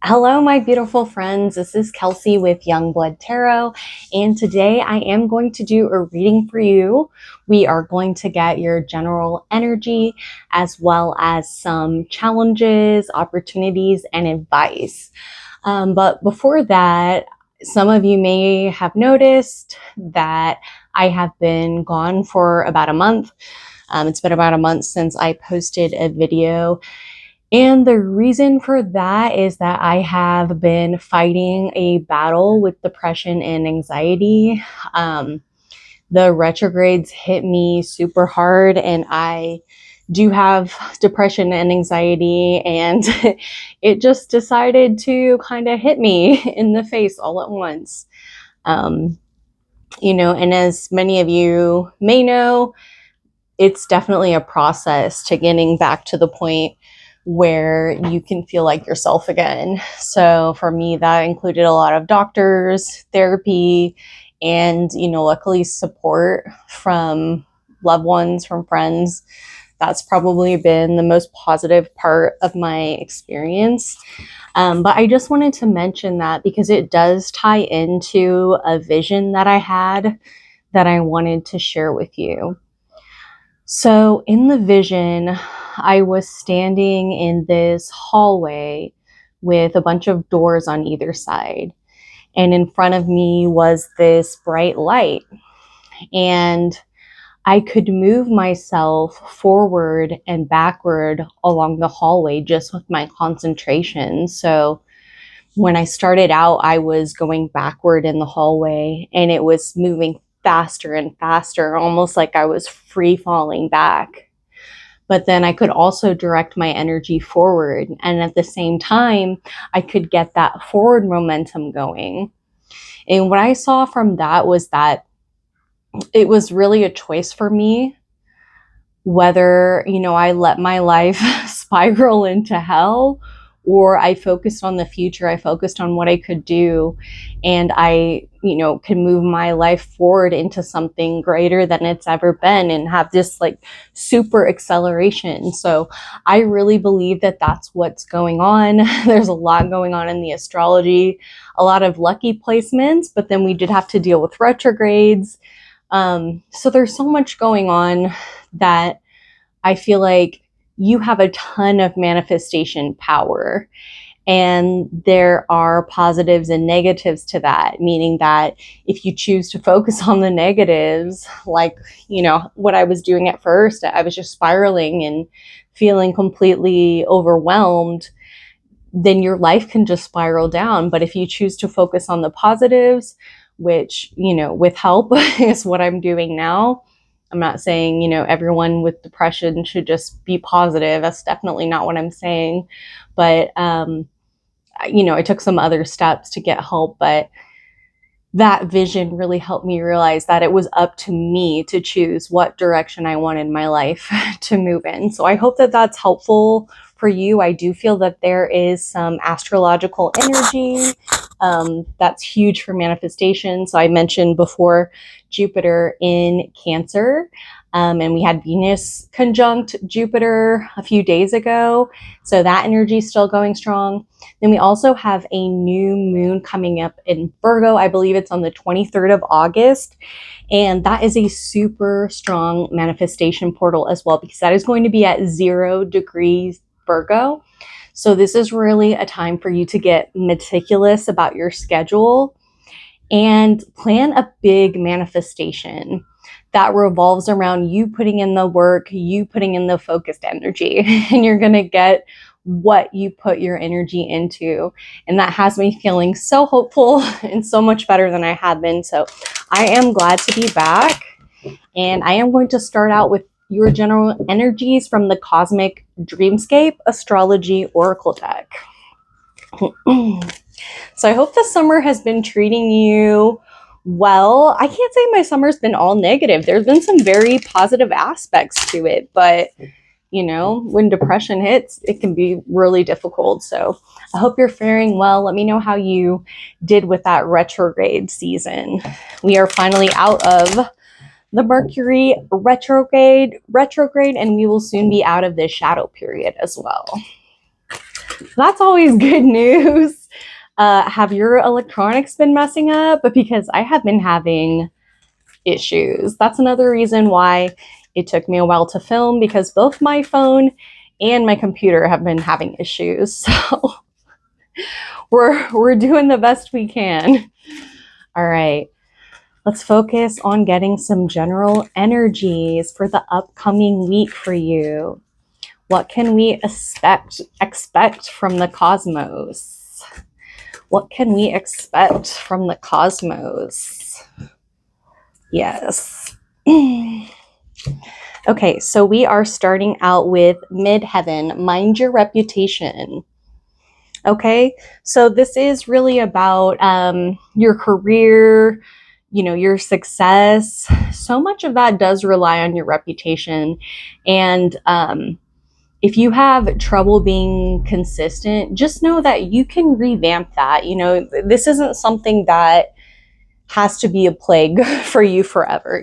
Hello, my beautiful friends. This is Kelsey with Youngblood Tarot, and today I am going to do a reading for you. We are going to get your general energy as well as some challenges, opportunities, and advice. But before that, some of you may have noticed that I have been gone for about a month. It's been about a month since I posted a video. And the reason for that is that I have been fighting a battle with depression and anxiety. The retrogrades hit me super hard, and I do have depression and anxiety, and it just decided to kind of hit me in the face all at once. Um, and as many of you may know, it's definitely a process to getting back to the point where you can feel like yourself again. So for me, that included a lot of doctors, therapy, and, luckily support from loved ones, from friends. That's probably been the most positive part of my experience. But I just wanted to mention that because it does tie into a vision that I had that I wanted to share with you. So in the vision, I was standing in this hallway with a bunch of doors on either side. And in front of me was this bright light. And I could move myself forward and backward along the hallway just with my concentration. So when I started out, I was going backward in the hallway, and it was moving faster and faster, almost like I was free falling back. But then I could also direct my energy forward. And at the same time, I could get that forward momentum going. And what I saw from that was that it was really a choice for me whether, I let my life spiral into hell, or I focused on the future. I focused on what I could do, and I, can move my life forward into something greater than it's ever been and have this like super acceleration. So I really believe that that's what's going on. There's a lot going on in the astrology, a lot of lucky placements, but then we did have to deal with retrogrades. So there's so much going on that I feel like you have a ton of manifestation power. And there are positives and negatives to that, meaning that if you choose to focus on the negatives, like, what I was doing at first, I was just spiraling and feeling completely overwhelmed, then your life can just spiral down. But if you choose to focus on the positives, which, with help is what I'm doing now. I'm not saying, everyone with depression should just be positive. That's definitely not what I'm saying. But, I took some other steps to get help, but that vision really helped me realize that it was up to me to choose what direction I wanted my life to move in. So I hope that that's helpful for you. I do feel that there is some astrological energy that's huge for manifestation. So I mentioned before Jupiter in Cancer, and we had Venus conjunct Jupiter a few days ago. So that energy is still going strong. Then we also have a new moon coming up in Virgo. I believe it's on the 23rd of August. And that is a super strong manifestation portal as well, because that is going to be at 0 degrees Virgo. So this is really a time for you to get meticulous about your schedule and plan a big manifestation that revolves around you putting in the work, you putting in the focused energy, and you're going to get what you put your energy into. And that has me feeling so hopeful and so much better than I had been. So I am glad to be back. And I am going to start out with your general energies from the Cosmic Dreamscape Astrology Oracle deck. So I hope the summer has been treating you well. I can't say my summer's been all negative. There's been some very positive aspects to it, but when depression hits, it can be really difficult. So I hope you're faring well. Let me know how you did with that retrograde season. We are finally out of the Mercury retrograde, and we will soon be out of this shadow period as well. That's always good news. Have your electronics been messing up? Because I have been having issues. That's another reason why it took me a while to film, because both my phone and my computer have been having issues. So we're doing the best we can. All right. Let's focus on getting some general energies for the upcoming week for you. What can we expect from the cosmos? What can we expect from the cosmos? Yes. Okay, so we are starting out with midheaven, mind your reputation. Okay, so this is really about your career, your success. So much of that does rely on your reputation. And if you have trouble being consistent, just know that you can revamp that. This isn't something that has to be a plague for you forever.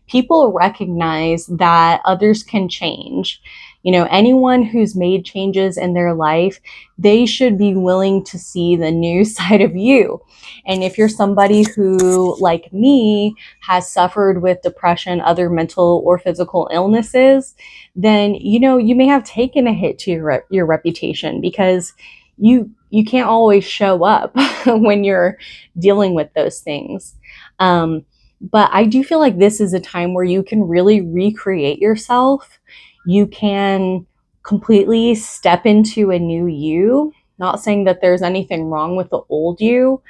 People recognize that others can change. Anyone who's made changes in their life, they should be willing to see the new side of you. And if you're somebody who, like me, has suffered with depression, other mental or physical illnesses, then you may have taken a hit to your reputation, because you can't always show up when you're dealing with those things. But I do feel like this is a time where you can really recreate yourself. You can completely step into a new you. Not saying that there's anything wrong with the old you,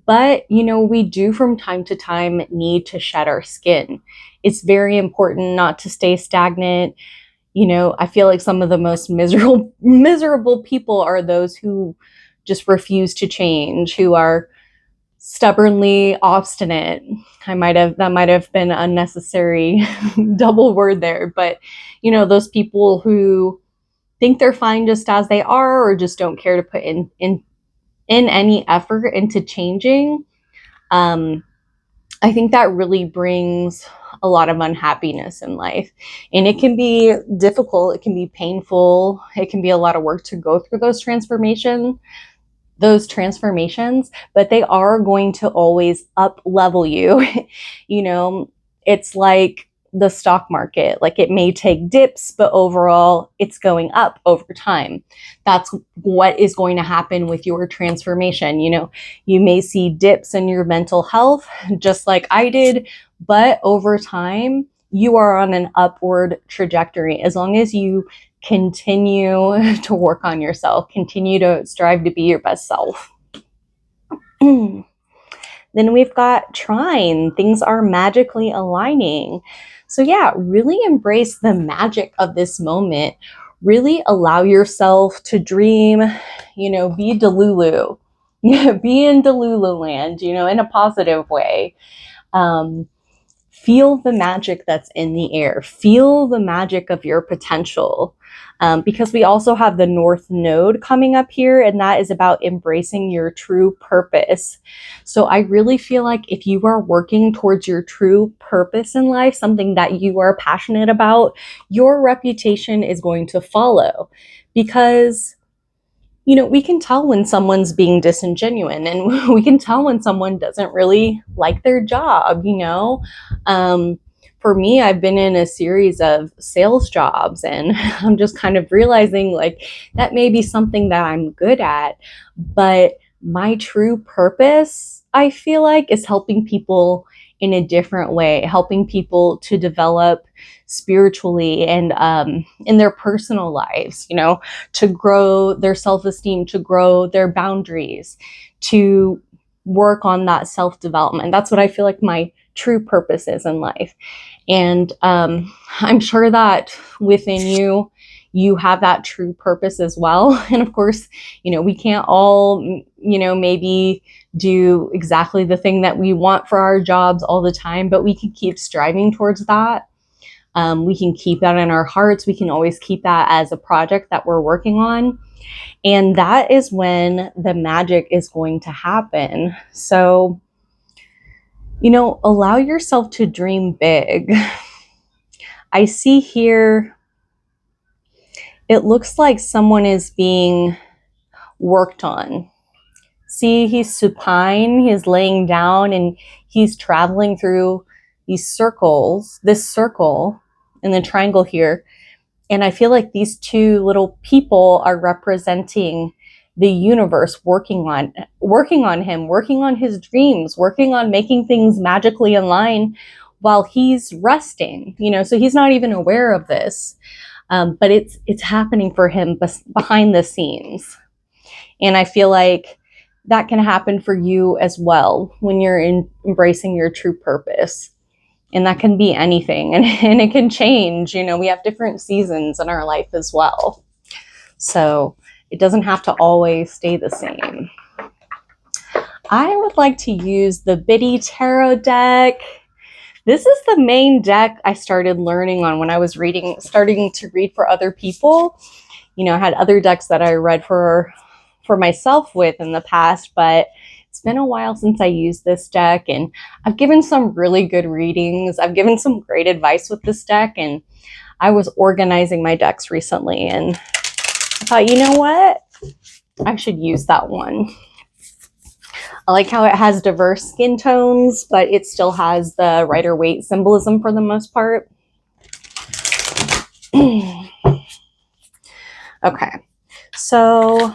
but we do from time to time need to shed our skin. It's very important not to stay stagnant. I feel like some of the most miserable people are those who just refuse to change, who are stubbornly obstinate. That might have been unnecessary double word there, but those people who think they're fine just as they are, or just don't care to put in any effort into changing. I think that really brings a lot of unhappiness in life, and it can be difficult, it can be painful, it can be a lot of work to go through those transformations, but they are going to always up level you. It's like the stock market. Like, it may take dips, but overall it's going up over time. That's what is going to happen with your transformation. You may see dips in your mental health, just like I did, but over time you are on an upward trajectory as long as you continue to work on yourself, continue to strive to be your best self. Then we've got trine. Things are magically aligning. So yeah, really embrace the magic of this moment. Really allow yourself to dream, be Delulu. Be in Delulu land, in a positive way. Feel the magic that's in the air. Feel the magic of your potential. Because we also have the North Node coming up here, and that is about embracing your true purpose. So I really feel like if you are working towards your true purpose in life, something that you are passionate about, your reputation is going to follow. Because we can tell when someone's being disingenuous, and we can tell when someone doesn't really like their job. For me, I've been in a series of sales jobs, and I'm just kind of realizing, like, that may be something that I'm good at, but my true purpose, I feel like, is helping people in a different way, helping people to develop spiritually and in their personal lives, to grow their self-esteem, to grow their boundaries, to work on that self-development. That's what I feel like my true purpose is in life. And I'm sure that within you have that true purpose as well. And of course, we can't all, maybe do exactly the thing that we want for our jobs all the time, but we can keep striving towards that. We can keep that in our hearts. We can always keep that as a project that we're working on. And that is when the magic is going to happen. So, allow yourself to dream big. I see here, it looks like someone is being worked on. See, he's supine, he's laying down, and he's traveling through these circles, this circle and the triangle here. And I feel like these two little people are representing the universe working on him, working on his dreams, working on making things magically align while he's resting, so he's not even aware of this. But it's happening for him behind the scenes. And I feel like that can happen for you as well when you're embracing your true purpose. And that can be anything, and it can change. We have different seasons in our life as well. So it doesn't have to always stay the same. I would like to use the Biddy Tarot deck. This is the main deck I started learning on when I was starting to read for other people. I had other decks that I read for myself with in the past, but it's been a while since I used this deck, and I've given some really good readings. I've given some great advice with this deck, and I was organizing my decks recently, and I thought, you know what? I should use that one. I like how it has diverse skin tones, but it still has the Rider-Waite symbolism for the most part. Okay, so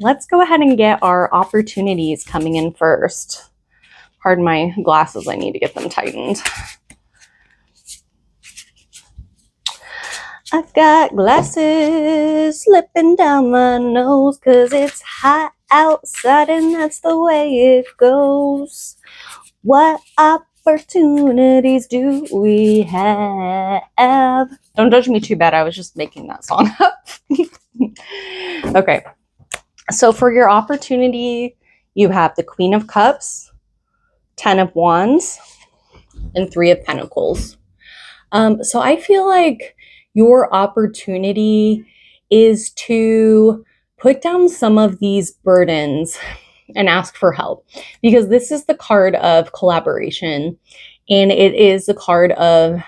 let's go ahead and get our opportunities coming in first. Pardon my glasses, I need to get them tightened. I've got glasses slipping down my nose 'cause it's hot outside and that's the way it goes. What opportunities do we have? Don't judge me too bad, I was just making that song up. Okay, so for your opportunity, you have the Queen of Cups, 10 of Wands, and 3 of Pentacles. So I feel like your opportunity is to put down some of these burdens and ask for help, because this is the card of collaboration, and it is the card of,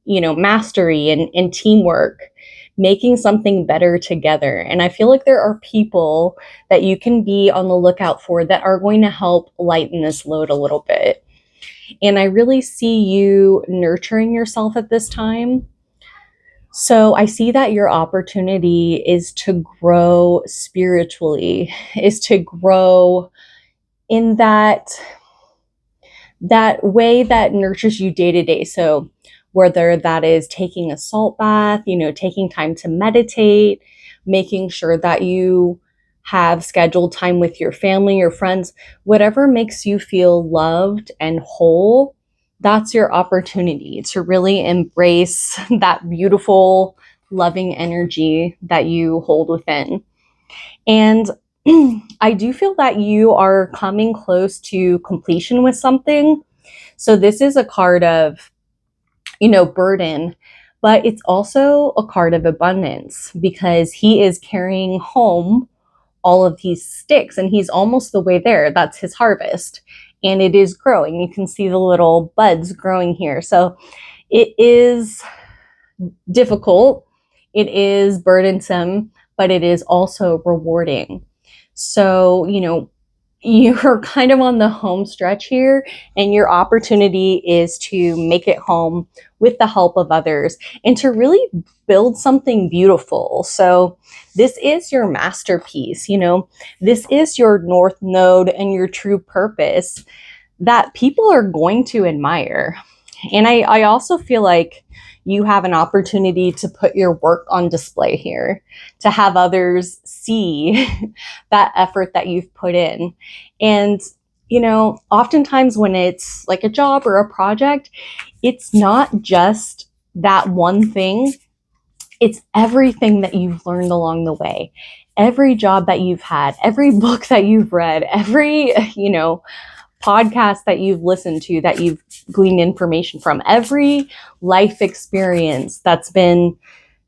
mastery and teamwork, making something better together. And I feel like there are people that you can be on the lookout for that are going to help lighten this load a little bit. And I really see you nurturing yourself at this time. So I see that your opportunity is to grow spiritually, is to grow in that way that nurtures you day to day. So whether that is taking a salt bath, taking time to meditate, making sure that you have scheduled time with your family or friends, whatever makes you feel loved and whole, that's your opportunity to really embrace that beautiful, loving energy that you hold within. And I do feel that you are coming close to completion with something. So this is a card of, burden, but it's also a card of abundance, because he is carrying home all of these sticks and he's almost the way there. That's his harvest, and it is growing. You can see the little buds growing here. So it is difficult, it is burdensome, but it is also rewarding. So, you're kind of on the home stretch here, and your opportunity is to make it home with the help of others and to really build something beautiful. So this is your masterpiece, this is your North Node and your true purpose that people are going to admire. And I also feel like you have an opportunity to put your work on display here, to have others see that effort that you've put in. And, oftentimes when it's like a job or a project, it's not just that one thing, it's everything that you've learned along the way. Every job that you've had, every book that you've read, every, podcast that you've listened to, that you've gleaned information from, every life experience that's been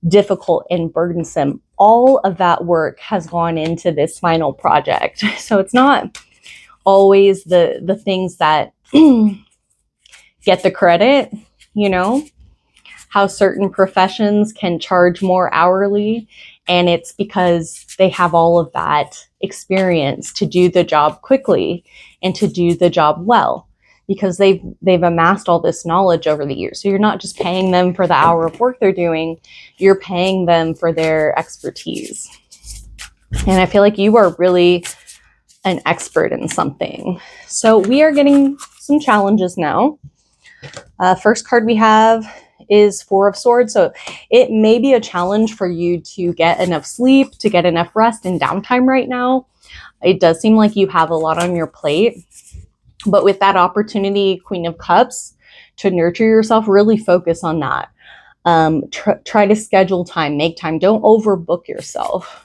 difficult and burdensome, all of that work has gone into this final project. So it's not always the things that get the credit, how certain professions can charge more hourly And it's because they have all of that experience to do the job quickly and to do the job well, because they've amassed all this knowledge over the years. So you're not just paying them for the hour of work they're doing, you're paying them for their expertise. And I feel like you are really an expert in something. So we are getting some challenges now. First card we have is Four of Swords. So it may be a challenge for you to get enough sleep, to get enough rest and downtime right now. It does seem like you have a lot on your plate. But with that opportunity, Queen of Cups, to nurture yourself, really focus on that. Try to schedule time, make time. Don't overbook yourself.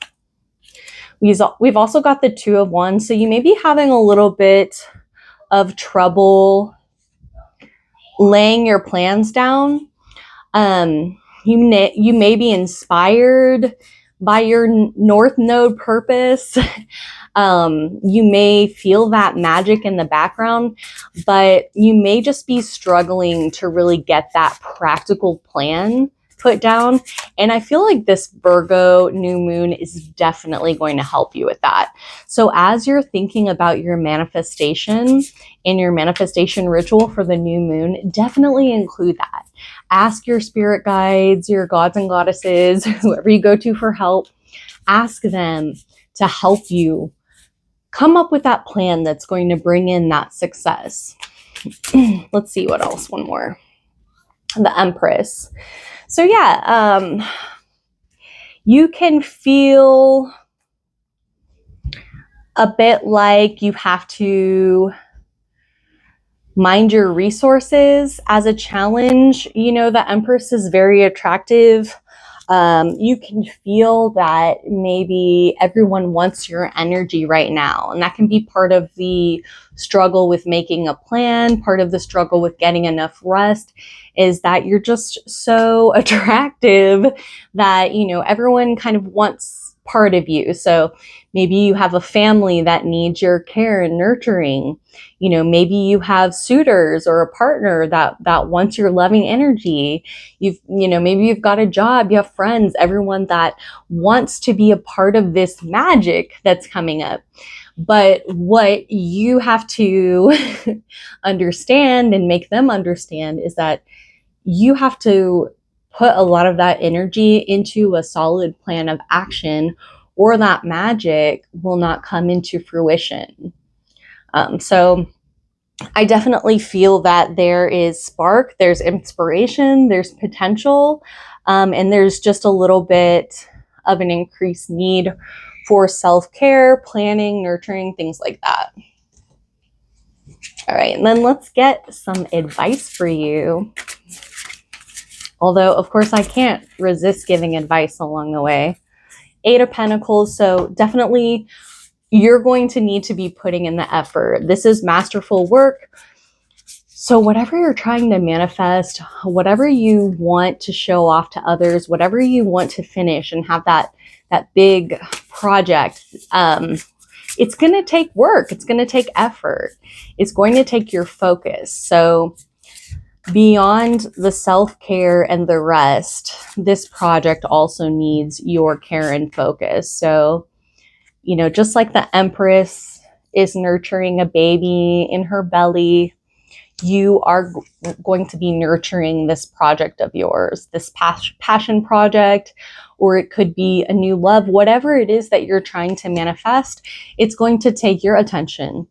We've also got the Two of Wands. So you may be having a little bit of trouble laying your plans down. You may be inspired by your North Node purpose. You may feel that magic in the background, but you may just be struggling to really get that practical plan put down. And I feel like this Virgo new moon is definitely going to help you with that. So as you're thinking about your manifestation and your manifestation ritual for the new moon, definitely include that. Ask your spirit guides, your gods and goddesses, whoever you go to for help, ask them to help you come up with that plan that's going to bring in that success. Let's see what else. One more. The Empress. So yeah, you can feel a bit like you have to mind your resources as a challenge. You know, the Empress is very attractive. You can feel that maybe everyone wants your energy right now. And that can be part of the struggle with making a plan. Part of the struggle with getting enough rest is that you're just so attractive that, you know, everyone kind of wants part of you. So maybe you have a family that needs your care and nurturing. You know, maybe you have suitors or a partner that wants your loving energy. Maybe you've got a job, you have friends, everyone that wants to be a part of this magic that's coming up. But what you have to understand and make them understand is that you have to put a lot of that energy into a solid plan of action, or that magic will not come into fruition. So I definitely feel that there is spark, there's inspiration, there's potential, and there's just a little bit of an increased need for self-care, planning, nurturing, things like that. All right, and then let's get some advice for you. Although, of course, I can't resist giving advice along the way. Eight of Pentacles, so definitely you're going to need to be putting in the effort. This is masterful work. So whatever you're trying to manifest, whatever you want to show off to others, whatever you want to finish and have that big project, it's going to take work. It's going to take effort. It's going to take your focus. So beyond the self-care and the rest, this project also needs your care and focus. So, you know, just like the Empress is nurturing a baby in her belly, you are going to be nurturing this project of yours, this passion project, or it could be a new love, whatever it is that you're trying to manifest, it's going to take your attention.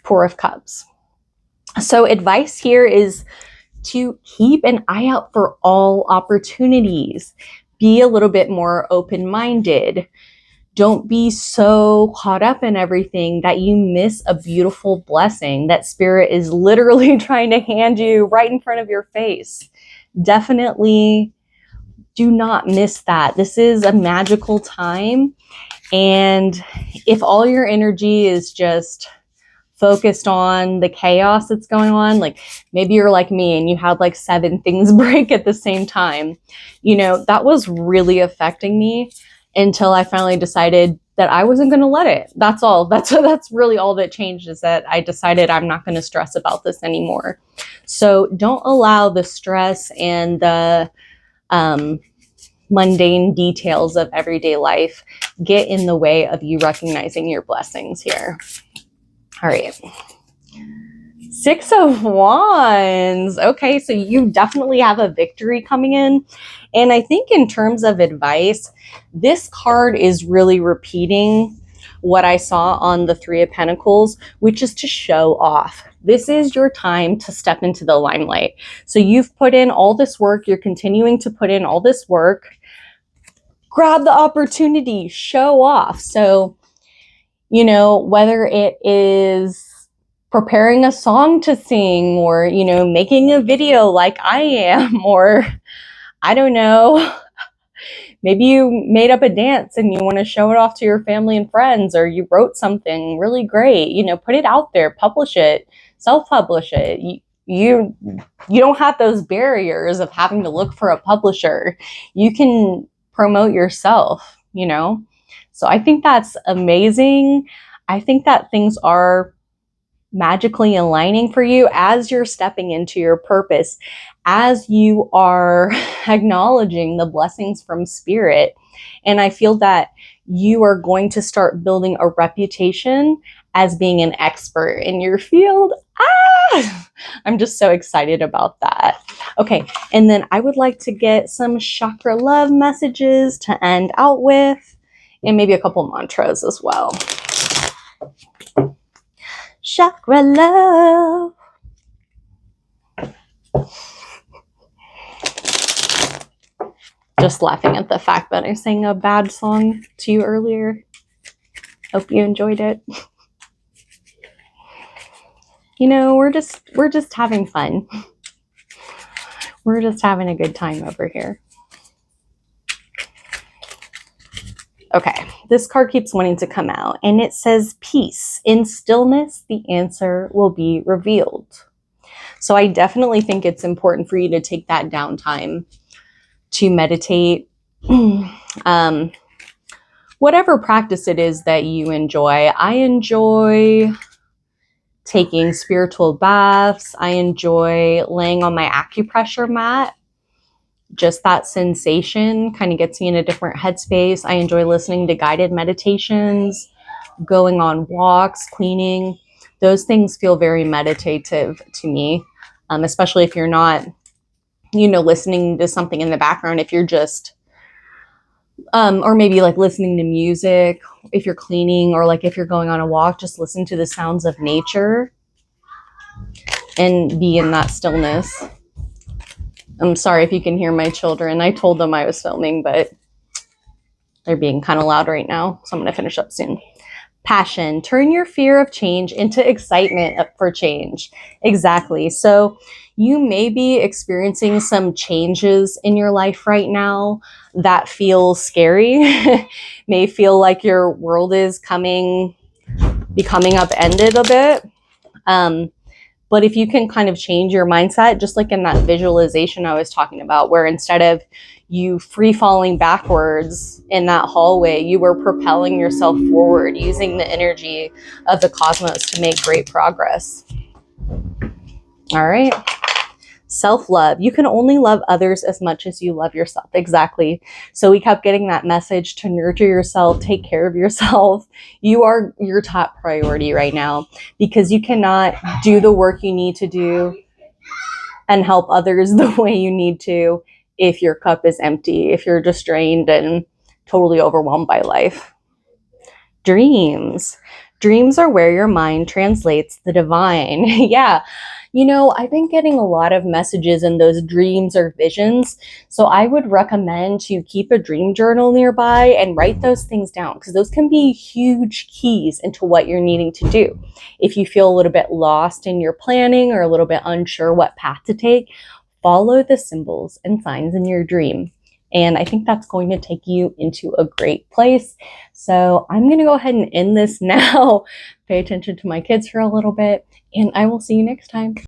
Four of Cups. So advice here is to keep an eye out for all opportunities. Be a little bit more open-minded. Don't be so caught up in everything that you miss a beautiful blessing that Spirit is literally trying to hand you right in front of your face. Definitely do not miss that. This is a magical time. And if all your energy is just focused on the chaos that's going on, like maybe you're like me and you had like 7 things break at the same time, you know, that was really affecting me until I finally decided that I wasn't going to let it. That's all. That's really all that changed, is that I decided I'm not going to stress about this anymore. So don't allow the stress and the mundane details of everyday life get in the way of you recognizing your blessings here. All right. Six of Wands. Okay, so you definitely have a victory coming in. And I think in terms of advice, this card is really repeating what I saw on the Three of Pentacles, which is to show off. This is your time to step into the limelight. So you've put in all this work. You're continuing to put in all this work. Grab the opportunity, show off. So, you know, whether it is preparing a song to sing, or, you know, making a video like I am, or I don't know, maybe you made up a dance and you want to show it off to your family and friends, or you wrote something really great, you know, put it out there, publish it, self-publish it. You don't have those barriers of having to look for a publisher. You can promote yourself, you know? So I think that's amazing. I think that things are magically aligning for you as you're stepping into your purpose, as you are acknowledging the blessings from spirit. And I feel that you are going to start building a reputation as being an expert in your field. I'm just so excited about that. Okay, and then I would like to get some chakra love messages to end out with, and maybe a couple mantras as well. Chakra love. Just laughing at the fact that I sang a bad song to you earlier. Hope you enjoyed it. You know, we're just having fun. We're just having a good time over here. Okay, this card keeps wanting to come out, and it says peace. In stillness, the answer will be revealed. So I definitely think it's important for you to take that downtime to meditate. Whatever practice it is that you enjoy. I enjoy taking spiritual baths. I enjoy laying on my acupressure mat. Just that sensation kind of gets me in a different headspace. I enjoy listening to guided meditations, going on walks, cleaning. Those things feel very meditative to me, especially if you're not, you know, listening to something in the background. If you're just, or maybe like listening to music, if you're cleaning, or like if you're going on a walk, just listen to the sounds of nature and be in that stillness. I'm sorry if you can hear my children. I told them I was filming, but they're being kind of loud right now, so I'm going to finish up soon. Passion. Turn your fear of change into excitement for change. Exactly. So you may be experiencing some changes in your life right now that feel scary. May feel like your world is becoming upended a bit. But if you can kind of change your mindset, just like in that visualization I was talking about, where instead of you free falling backwards in that hallway, you were propelling yourself forward using the energy of the cosmos to make great progress. All right. Self-love. You can only love others as much as you love yourself. Exactly. So we kept getting that message to nurture yourself, take care of yourself. You are your top priority right now, because you cannot do the work you need to do and help others the way you need to if your cup is empty, if you're just drained and totally overwhelmed by life. Dreams. Dreams are where your mind translates the divine. Yeah. You know, I've been getting a lot of messages in those dreams or visions. So I would recommend to keep a dream journal nearby and write those things down, because those can be huge keys into what you're needing to do. If you feel a little bit lost in your planning or a little bit unsure what path to take, follow the symbols and signs in your dream. And I think that's going to take you into a great place. So I'm going to go ahead and end this now. Pay attention to my kids for a little bit, and I will see you next time.